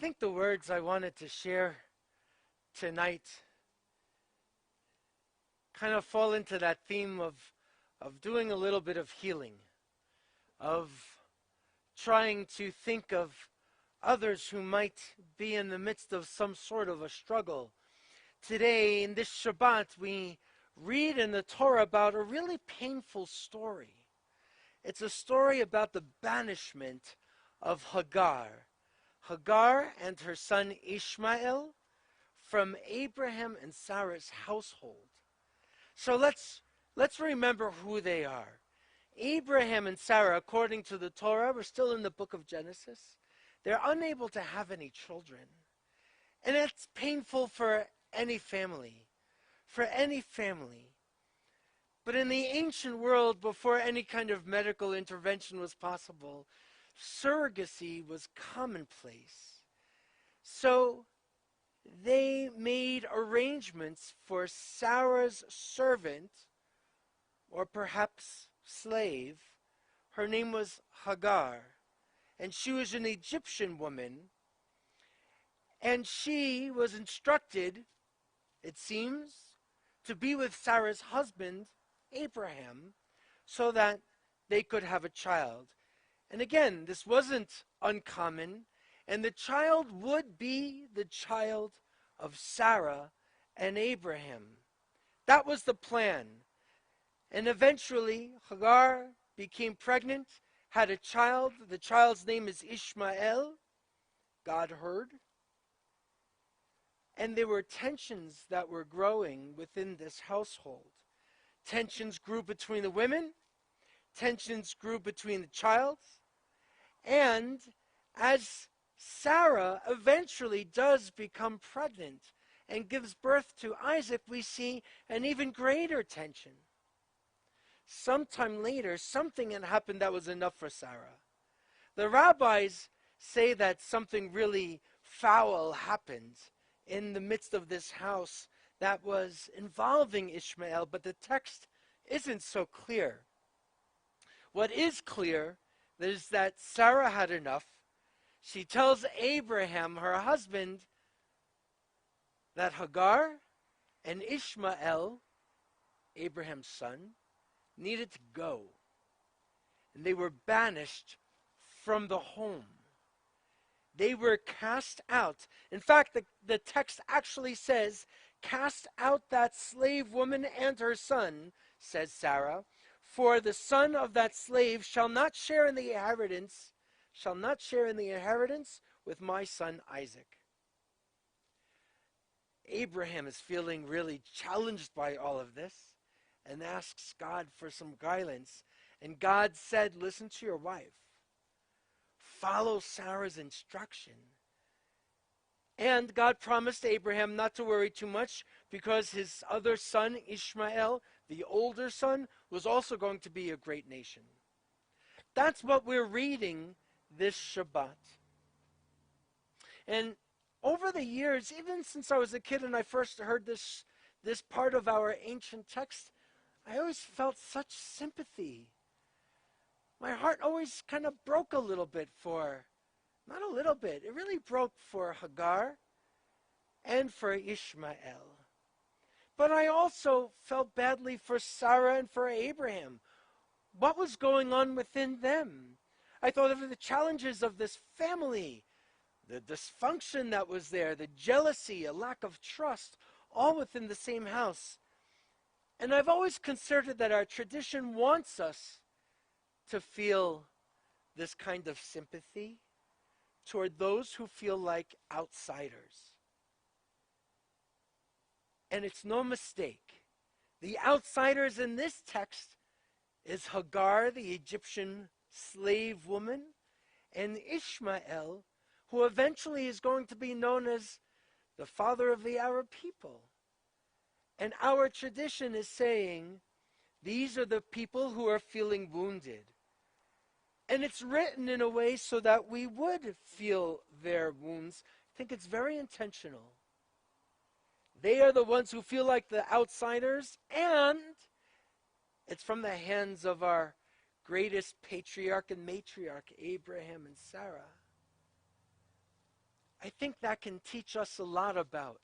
think the words I wanted to share tonight kind of fall into that theme of doing a little bit of healing, of trying to think of others who might be in the midst of some sort of a struggle. Today, in this Shabbat, we read in the Torah about a really painful story. It's a story about the banishment of Hagar. Hagar and her son Ishmael from Abraham and Sarah's household. So let's remember who they are. Abraham and Sarah, according to the Torah, we're still in the book of Genesis. They're unable to have any children. And it's painful for any family. For any family. But in the ancient world, before any kind of medical intervention was possible, surrogacy was commonplace. So they made arrangements for Sarah's servant, or perhaps slave. Her name was Hagar, and she was an Egyptian woman, and she was instructed, it seems, to be with Sarah's husband, Abraham, so that they could have a child. And again, this wasn't uncommon, and the child would be the child of Sarah and Abraham. That was the plan. And eventually, Hagar became pregnant, had a child. The child's name is Ishmael. God heard. And there were tensions that were growing within this household. Tensions grew between the women. Tensions grew between the child. And as Sarah eventually does become pregnant and gives birth to Isaac, we see an even greater tension. Sometime later, something had happened that was enough for Sarah. The rabbis say that something really foul happened in the midst of this house that was involving Ishmael, but the text isn't so clear. What is clear is that Sarah had enough. She tells Abraham, her husband, that Hagar and Ishmael, Abraham's son, needed to go. And they were banished from the home. They were cast out. In fact, the text actually says, cast out that slave woman and her son, says Sarah, for the son of that slave shall not share in the inheritance with my son Isaac. Abraham is feeling really challenged by all of this and asks God for some guidance. And God said, listen to your wife. Follow Sarah's instruction. And God promised Abraham not to worry too much because his other son, Ishmael, the older son, was also going to be a great nation. That's what we're reading this Shabbat. And over the years, even since I was a kid and I first heard this part of our ancient text, I always felt such sympathy. My heart always kind of broke a little bit for, not a little bit, it really broke for Hagar and for Ishmael. But I also felt badly for Sarah and for Abraham. What was going on within them? I thought of the challenges of this family, the dysfunction that was there, the jealousy, a lack of trust, all within the same house. And I've always considered that our tradition wants us to feel this kind of sympathy toward those who feel like outsiders. And it's no mistake. The outsiders in this text is Hagar, the Egyptian slave woman, and Ishmael, who eventually is going to be known as the father of the Arab people. And our tradition is saying, these are the people who are feeling wounded. And it's written in a way so that we would feel their wounds. I think it's very intentional. They are the ones who feel like the outsiders, and it's from the hands of our greatest patriarch and matriarch, Abraham and Sarah. I think that can teach us a lot about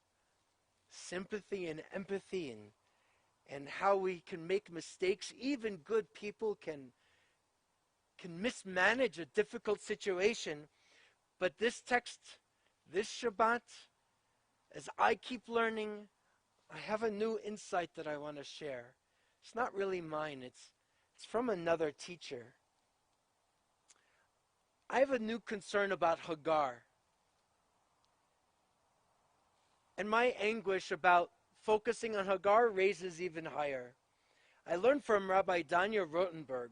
sympathy and empathy, and how we can make mistakes. Even good people can mismanage a difficult situation. But this text, this Shabbat, as I keep learning, I have a new insight that I want to share. It's not really mine, it's from another teacher. I have a new concern about Hagar. And my anguish about focusing on Hagar raises even higher. I learned from Rabbi Danya Rotenberg,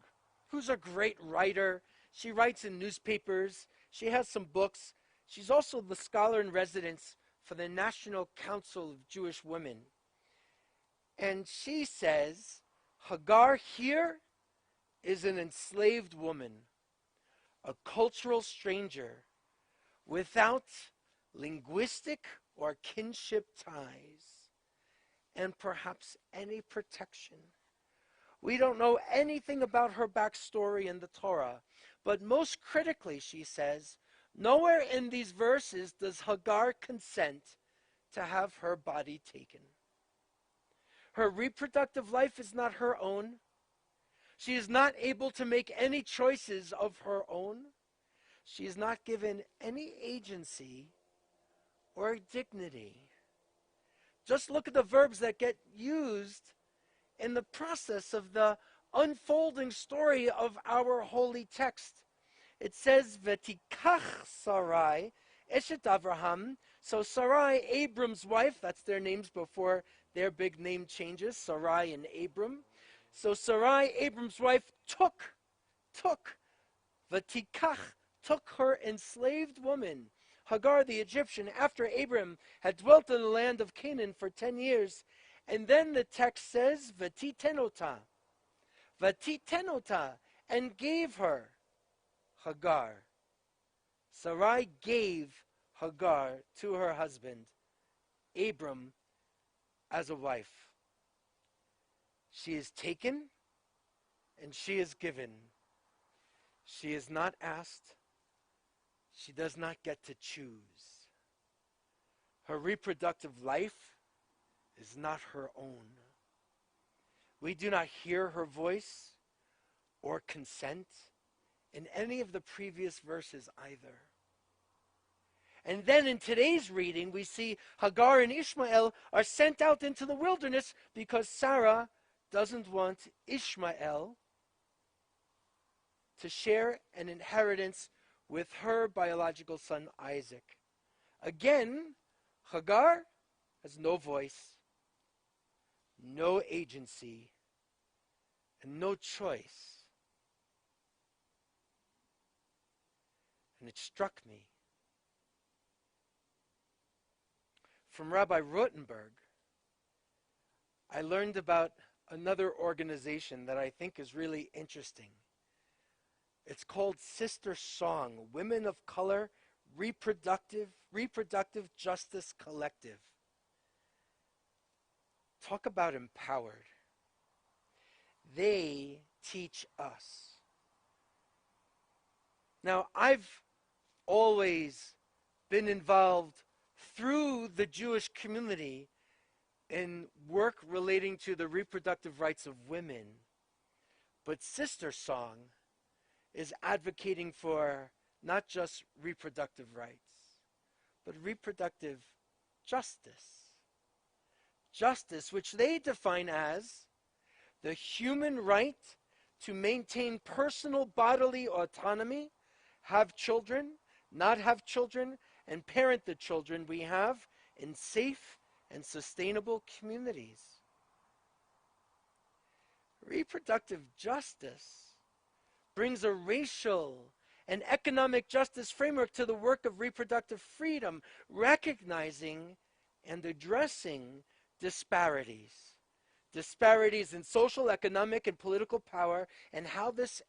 who's a great writer. She writes in newspapers. She has some books. She's also the scholar in residence for the National Council of Jewish Women. And she says, Hagar here is an enslaved woman, a cultural stranger, without linguistic or kinship ties, and perhaps any protection. We don't know anything about her backstory in the Torah, but most critically, she says, nowhere in these verses does Hagar consent to have her body taken. Her reproductive life is not her own. She is not able to make any choices of her own. She is not given any agency or dignity. Just look at the verbs that get used in the process of the unfolding story of our holy text. It says, V'tikach Sarai, Eshet Avraham. So Sarai, Abram's wife, that's their names before their big name changes, Sarai and Abram. So Sarai, Abram's wife, took V'tikach, took her enslaved woman, Hagar the Egyptian, after Abram had dwelt in the land of Canaan for 10 years. And then the text says, V'titenota, and gave her Hagar. Sarai gave Hagar to her husband, Abram, as a wife. She is taken and she is given. She is not asked. She does not get to choose. Her reproductive life is not her own. We do not hear her voice or consent in any of the previous verses either. And then in today's reading, we see Hagar and Ishmael are sent out into the wilderness because Sarah doesn't want Ishmael to share an inheritance with her biological son Isaac. Again, Hagar has no voice, no agency, and no choice. And it struck me. From Rabbi Rotenberg, I learned about another organization that I think is really interesting. It's called Sister Song, Women of Color Reproductive Justice Collective. Talk about empowered. They teach us. Now, I've always been involved through the Jewish community in work relating to the reproductive rights of women. But Sister Song is advocating for not just reproductive rights, but reproductive justice. Justice, which they define as the human right to maintain personal bodily autonomy, have children, not have children, and parent the children we have in safe and sustainable communities. Reproductive justice brings a racial and economic justice framework to the work of reproductive freedom, recognizing and addressing disparities in social, economic, and political power, and how this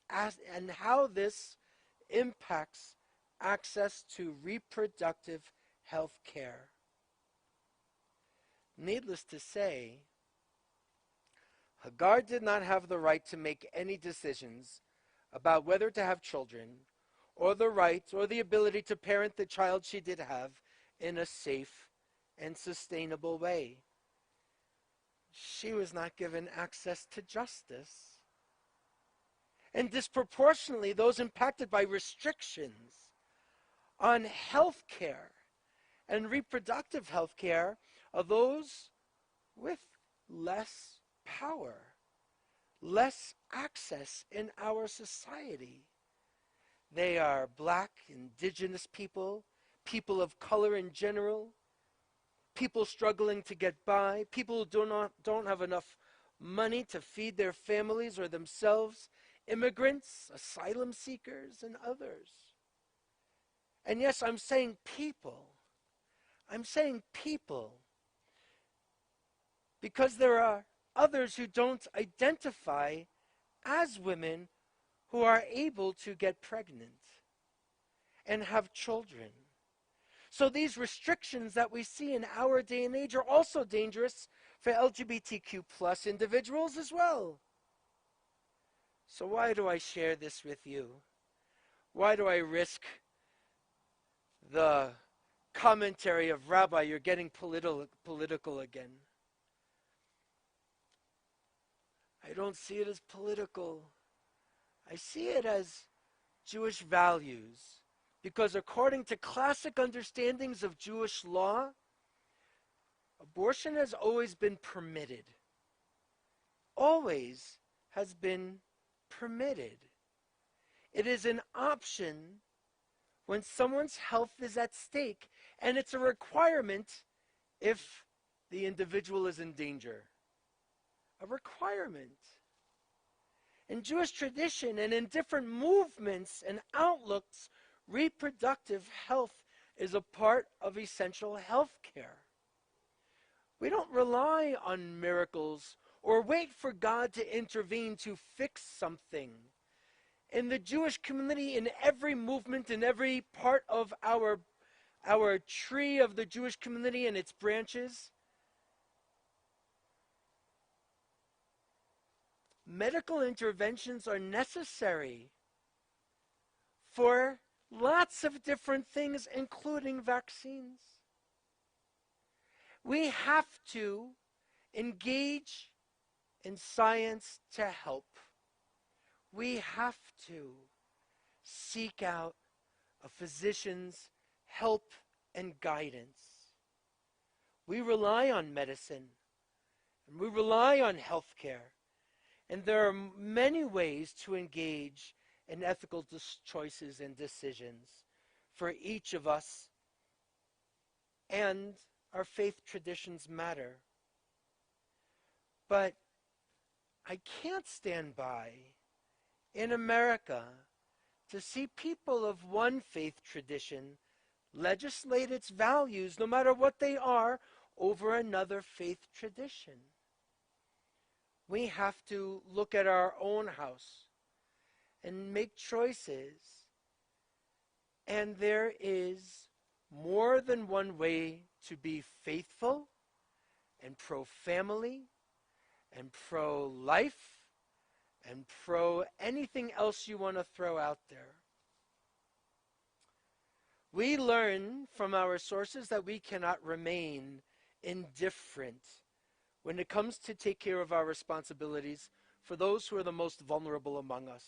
impacts access to reproductive health care. Needless to say, Hagar did not have the right to make any decisions about whether to have children, or the right or the ability to parent the child she did have, in a safe and sustainable way. She was not given access to justice. And disproportionately, those impacted by restrictions on health care and reproductive health care are those with less power, less access in our society. They are black, indigenous people, people of color in general, people struggling to get by, people who don't have enough money to feed their families or themselves, immigrants, asylum seekers, and others. And yes, I'm saying people. I'm saying people because there are others who don't identify as women who are able to get pregnant and have children. So these restrictions that we see in our day and age are also dangerous for LGBTQ plus individuals as well. So why do I share this with you? Why do I risk the commentary of Rabbi, you're getting political again? I don't see it as political. I see it as Jewish values. Because according to classic understandings of Jewish law, abortion has always been permitted. Always has been permitted. It is an option when someone's health is at stake, and it's a requirement if the individual is in danger. A requirement. In Jewish tradition and in different movements and outlooks, reproductive health is a part of essential health care. We don't rely on miracles or wait for God to intervene to fix something. In the Jewish community, in every movement, in every part of our tree of the Jewish community and its branches, medical interventions are necessary for lots of different things, including vaccines. We have to engage in science to help. We have to seek out a physician's help and guidance. We rely on medicine, and we rely on health care, and there are many ways to engage in ethical choices and decisions for each of us, and our faith traditions matter. But I can't stand by in America to see people of one faith tradition legislate its values, no matter what they are, over another faith tradition. We have to look at our own house and make choices. And there is more than one way to be faithful and pro-family and pro-life and pro anything else you want to throw out there. We learn from our sources that we cannot remain indifferent when it comes to take care of our responsibilities for those who are the most vulnerable among us.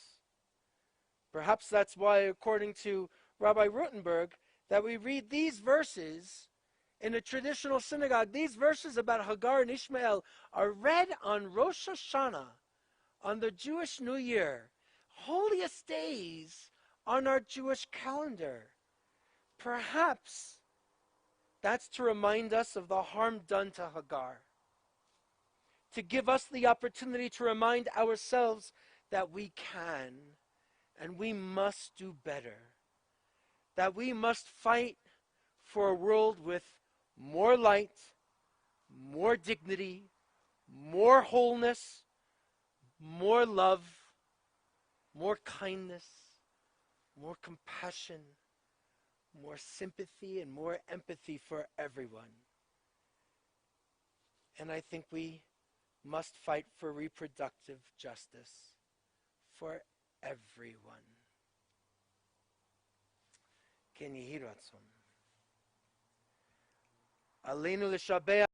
Perhaps that's why, according to Rabbi Rutenberg, that we read these verses in a traditional synagogue. These verses about Hagar and Ishmael are read on Rosh Hashanah, on the Jewish New Year, holiest days on our Jewish calendar. Perhaps that's to remind us of the harm done to Hagar, to give us the opportunity to remind ourselves that we can and we must do better, that we must fight for a world with more light, more dignity, more wholeness, more love, more kindness, more compassion, more sympathy, and more empathy for everyone. And I think we must fight for reproductive justice for everyone. Ken Yehi Ratzon. Aleinu l'shabeach